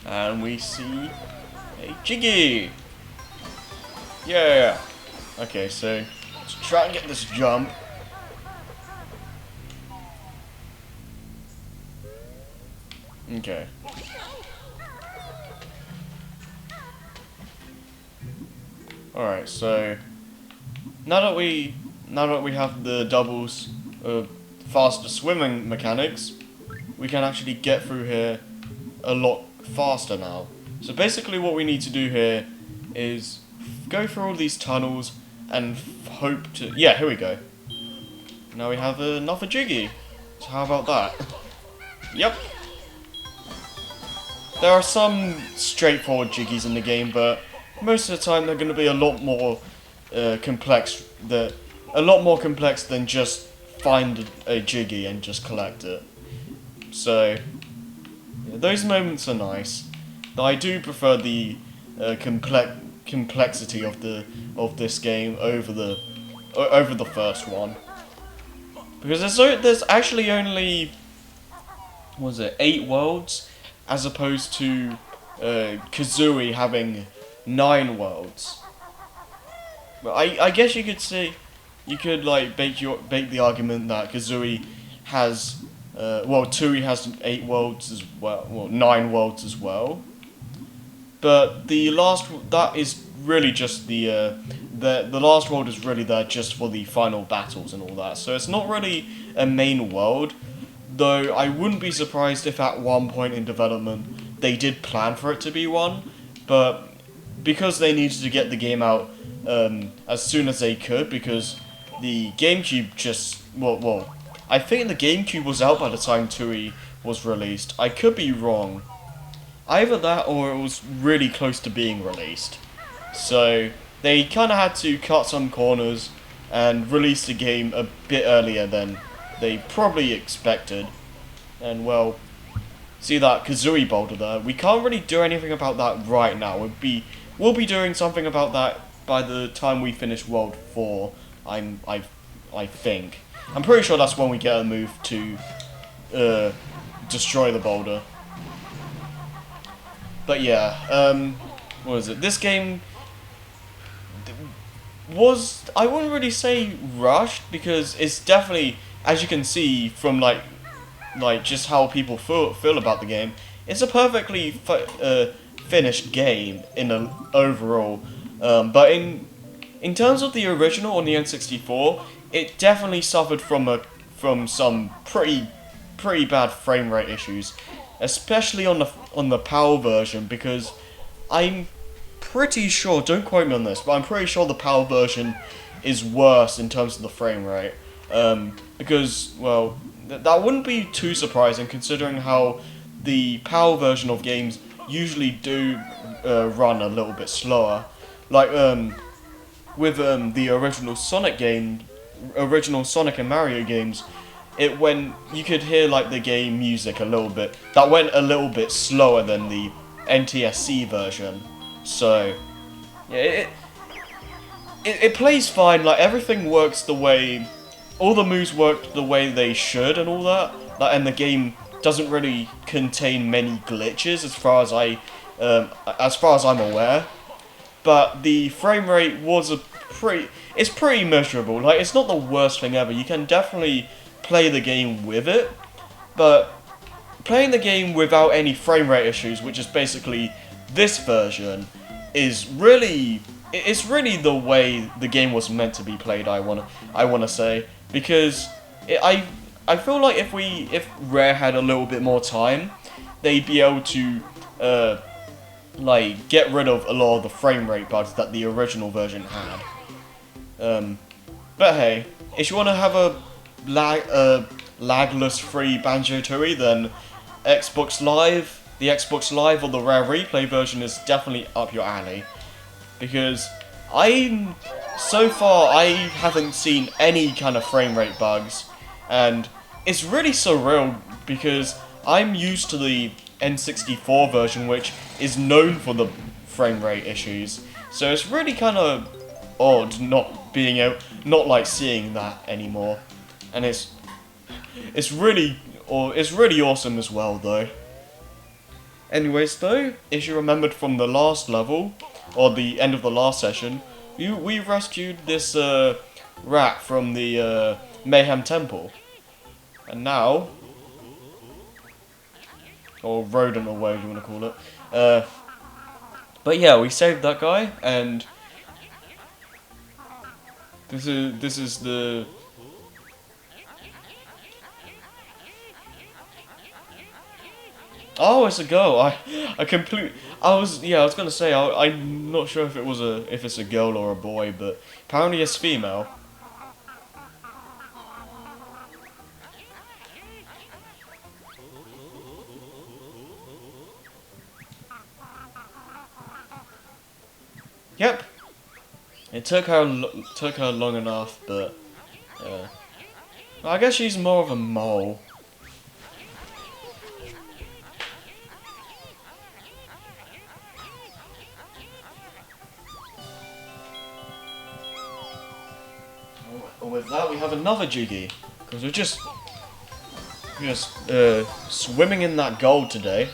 And we see a Jiggy. Yeah. Okay, so let's try and get this jump. Okay. Alright, so now that we have the doubles faster swimming mechanics, we can actually get through here a lot faster now. So basically what we need to do here is go through all these tunnels and hope to... Yeah, here we go. Now we have another Jiggy. So how about that? Yep. There are some straightforward Jiggies in the game, but most of the time they're going to be a lot more complex. A lot more complex than just find a Jiggy and just collect it. So yeah, those moments are nice. But I do prefer the complexity of this game over the first one, because there's actually only, what was it, 8 worlds, as opposed to Kazooie having 9 worlds. But I guess you could say, you could like make the argument that Kazooie has Tooie has 8 worlds as well, 9 worlds as well. But the last, that is really just the last world is really there just for the final battles and all that. So it's not really a main world, though I wouldn't be surprised if at one point in development they did plan for it to be one, but because they needed to get the game out as soon as they could, because the GameCube just, I think the GameCube was out by the time Tooie was released. I could be wrong. Either that or it was really close to being released. So they kind of had to cut some corners and release the game a bit earlier than they probably expected. And well, see that Kazooie boulder there? We can't really do anything about that right now. We'll be doing something about that by the time we finish World 4, I think. I'm pretty sure that's when we get a move to destroy the boulder. But yeah, what is it? This game was, I wouldn't really say rushed, because it's definitely, as you can see from like just how people feel about the game, it's a perfectly finished game in an overall. But in terms of the original on the N64, it definitely suffered from some pretty bad frame rate issues, especially on the PAL version, because I'm pretty sure, don't quote me on this, but I'm pretty sure the PAL version is worse in terms of the frame rate. Because, well, that wouldn't be too surprising considering how the PAL version of games usually do run a little bit slower. Like, with the original Sonic and Mario games, you could hear like the game music a little bit. That went a little bit slower than the NTSC version. So yeah, it plays fine. Like everything works the way, all the moves work the way they should and all that. Like, and the game doesn't really contain many glitches as far as I'm aware. But the frame rate was it's pretty miserable. Like, it's not the worst thing ever. You can definitely play the game with it, but playing the game without any frame rate issues, which is basically this version, is really, it's really the way the game was meant to be played. I wanna say, because I feel like if Rare had a little bit more time, they'd be able to like get rid of a lot of the frame rate bugs that the original version had. But hey, if you want to have a lagless free Banjo Tooie, then the Xbox Live or the Rare Replay version is definitely up your alley. Because so far I haven't seen any kind of frame rate bugs, and it's really surreal because I'm used to the N64 version, which is known for the frame rate issues. So it's really kind of odd not like seeing that anymore, and it's really awesome as well though. Anyways though, as you remembered from the last level, or the end of the last session, we rescued this rat from the Mayhem Temple. And now, or rodent or whatever you want to call it. But yeah, we saved that guy, and this is the. Oh, it's a girl. I was gonna say I'm not sure if it's a girl or a boy, but apparently it's female. Yep. It took her long enough, but I guess she's more of a mole. With that, we have another Jiggy, because we're just swimming in that gold today.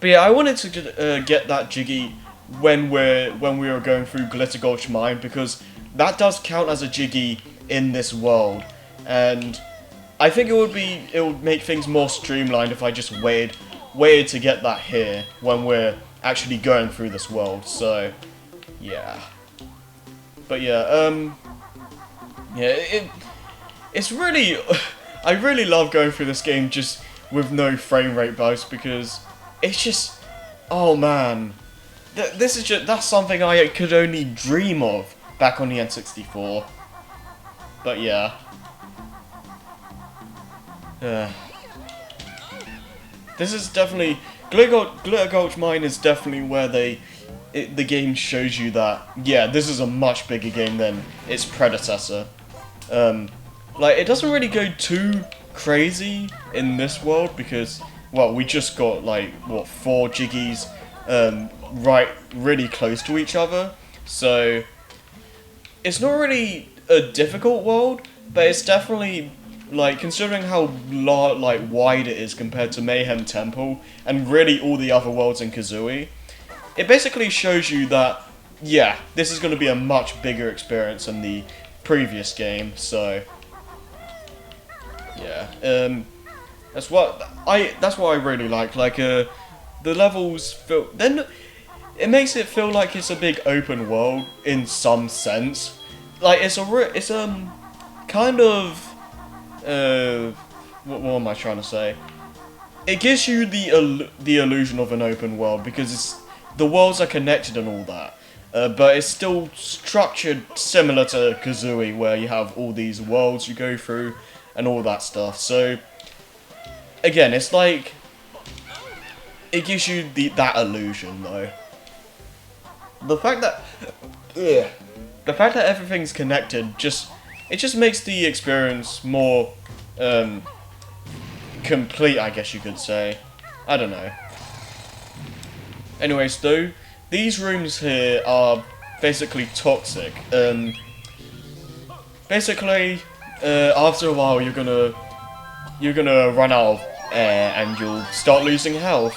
But yeah, I wanted to get that Jiggy when we were going through Glitter Gulch Mine, because that does count as a Jiggy in this world, and I think it would make things more streamlined if I just waited to get that here when we're actually going through this world. So yeah, but yeah, it's really I really love going through this game just with no frame rate bugs, because it's just, oh man, that's something I could only dream of back on the N64. But yeah, this is definitely Glitter Gulch Mine is definitely where the game shows you that, yeah, this is a much bigger game than its predecessor. Like, it doesn't really go too crazy in this world because, well, we just got, like, what, 4 Jiggies, right, really close to each other, so it's not really a difficult world, but it's definitely, like, considering how, wide it is compared to Mayhem Temple, and really all the other worlds in Kazooie, it basically shows you that, yeah, this is going to be a much bigger experience than the previous game, so yeah, that's what I really like the levels feel, then it makes it feel like it's a big open world in some sense, like it's kind of what am I trying to say, it gives you the illusion of an open world because the worlds are connected and all that. But it's still structured similar to Kazooie, where you have all these worlds you go through and all that stuff. So again, it's like it gives you that illusion, though. The fact that everything's connected just makes the experience more complete, I guess you could say. I don't know. Anyways, though, these rooms here are basically toxic. Basically, after a while, you're gonna run out of air and you'll start losing health.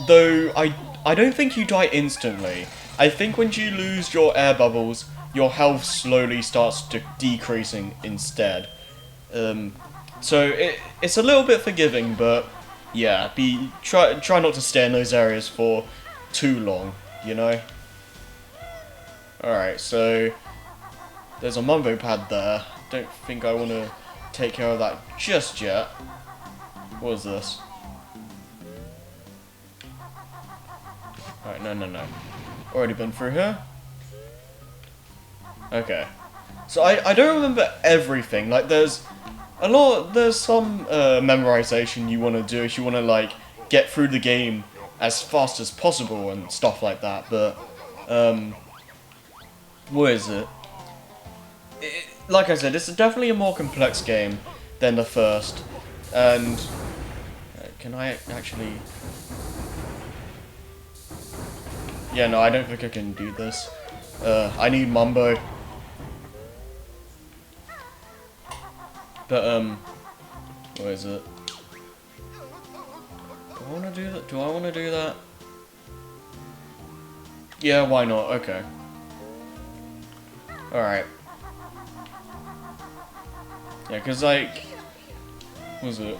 Though I don't think you die instantly. I think when you lose your air bubbles, your health slowly starts decreasing instead. So it's a little bit forgiving, but yeah, try not to stay in those areas for too long, you know? Alright, so there's a Mumbo pad there. Don't think I want to take care of that just yet. What is this? Alright, no. Already been through here? Okay. So I don't remember everything. Like, there's some memorization you want to do if you want to, like, get through the game as fast as possible and stuff like that, but, what is it? Like I said, it's definitely a more complex game than the first, and, can I actually... Yeah, no, I don't think I can do this. I need Mumbo. But, what is it? Do I want to do that? Do I want to do that? Yeah, why not? Okay. Alright. Yeah, because, like... What was it?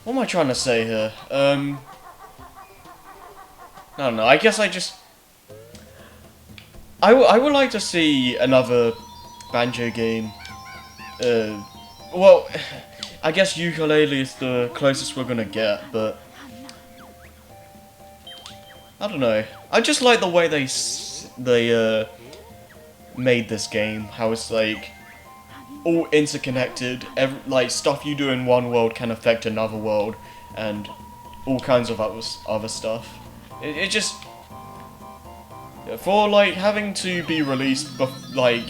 What am I trying to say here? I don't know. I guess I just... I would like to see another Banjo game. Well, I guess ukulele is the closest we're gonna get, but... I don't know. I just like the way they made this game. How it's like all interconnected. Like stuff you do in one world can affect another world, and all kinds of other stuff. It just for like having to be released like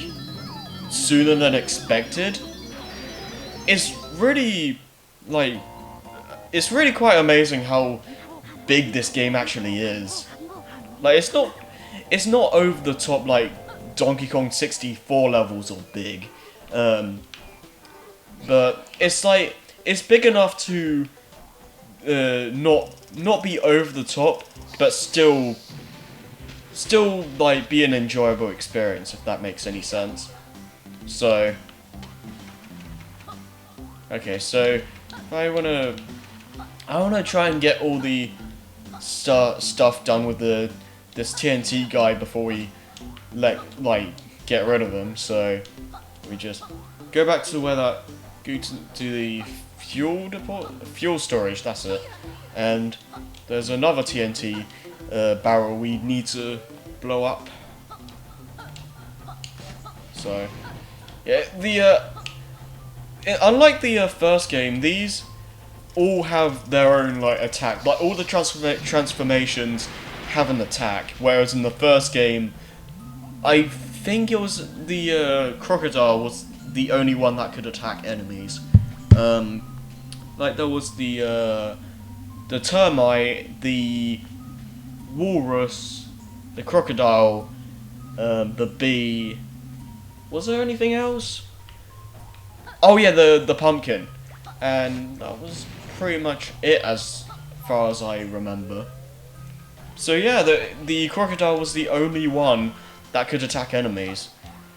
sooner than expected. It's really like it's really quite amazing how big this game actually is. Like it's not over the top like Donkey Kong 64 levels or big, but it's like it's big enough to not be over the top, but still like be an enjoyable experience, if that makes any sense. So okay, so I wanna try and get all the stuff done with this TNT guy before we get rid of him. So we just go back to go to the fuel storage. That's it. And there's another TNT barrel we need to blow up. So yeah, unlike the first game, these all have their own like attack. Like all the transformations have an attack, whereas in the first game, I think it was the crocodile was the only one that could attack enemies. Like there was the termite, the walrus, the crocodile, the bee. Was there anything else? Oh yeah, the pumpkin, and that was pretty much it as far as I remember. So yeah, the crocodile was the only one that could attack enemies.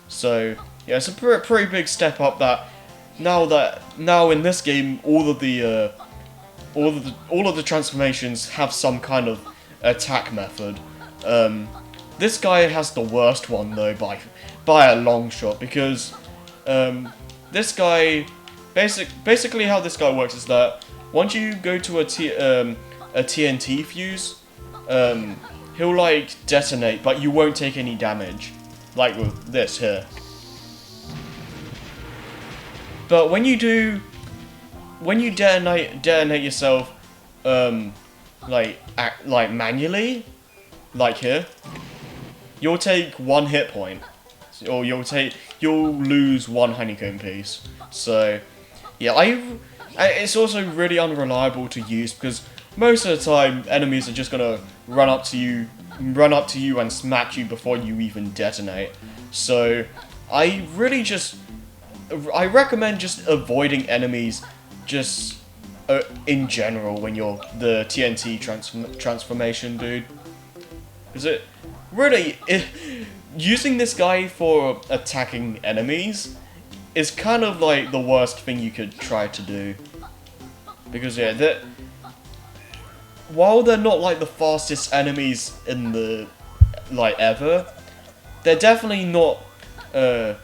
So yeah, it's a pretty big step up. That now in this game, all of the transformations have some kind of attack method. This guy has the worst one though by a long shot, because this guy basically how this guy works is that once you go to a TNT fuse, he'll like detonate, but you won't take any damage, like with this here. But when you detonate yourself, like manually, like here, you'll take 1 hit point, or you'll lose 1 honeycomb piece. So yeah, it's also really unreliable to use, because most of the time enemies are just gonna run up to you and smack you before you even detonate. So I recommend just avoiding enemies just in general when you're the TNT transformation dude. Is it really using this guy for attacking enemies is kind of like the worst thing you could try to do, because yeah, while they're not like the fastest enemies in the ever, they're definitely not they're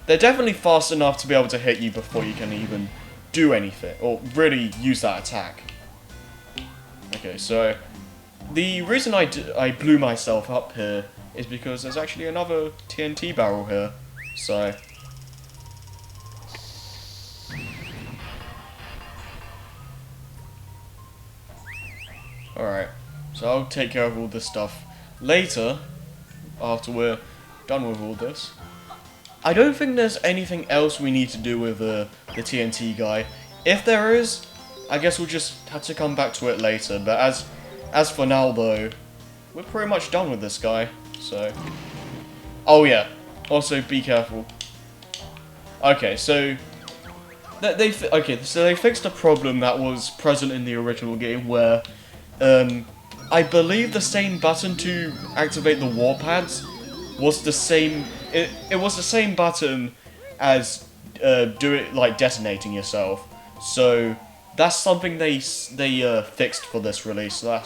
definitely fast enough to be able to hit you before you can even do anything or really use that attack. Okay, so the reason I blew myself up here is because there's actually another TNT barrel here. So alright, so I'll take care of all this stuff later, after we're done with all this. I don't think there's anything else we need to do with the TNT guy. If there is, I guess we'll just have to come back to it later. But as for now though, we're pretty much done with this guy. So, oh yeah, also be careful. Okay, so Okay, so they fixed a problem that was present in the original game where, I believe the same button to activate the warpads was the same. It was the same button as like detonating yourself. So that's something they fixed for this release. So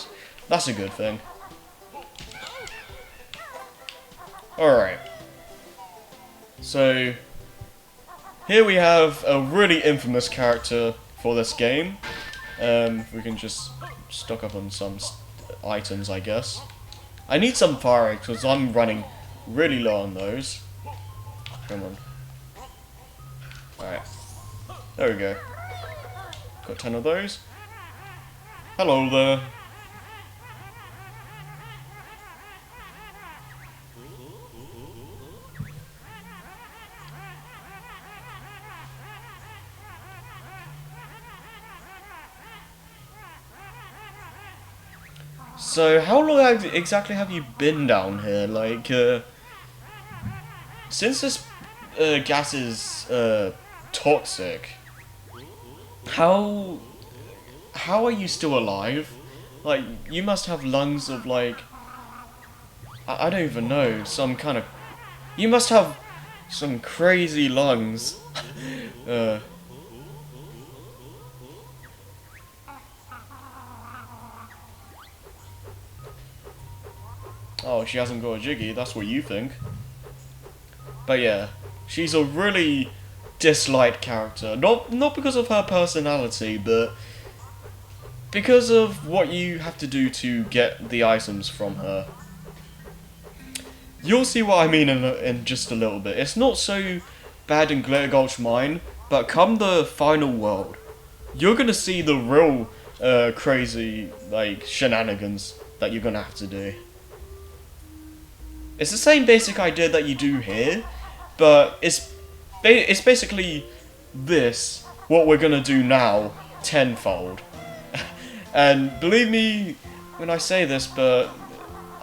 that's a good thing. All right. So here we have a really infamous character for this game. We can just stock up on some items, I guess. I need some fire eggs because I'm running really low on those. Come on. Alright. There we go. Got 10 of those. Hello there. So, how long exactly have you been down here? Like, since this gas is toxic, how are you still alive? Like, you must have lungs of like, I don't even know, some kind of, you must have some crazy lungs. Oh, she hasn't got a Jiggy, that's what you think. But yeah, she's a really disliked character. Not because of her personality, but because of what you have to do to get the items from her. You'll see what I mean in just a little bit. It's not so bad in Glitter Gulch Mine, but come the final world, you're gonna see the real crazy like shenanigans that you're gonna have to do. It's the same basic idea that you do here, but it's basically this, what we're gonna do now, tenfold. And believe me when I say this, but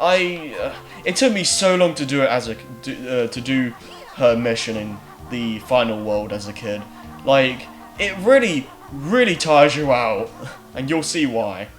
it took me so long to do it as to do her mission in the final world as a kid. Like, it really tires you out, and you'll see why.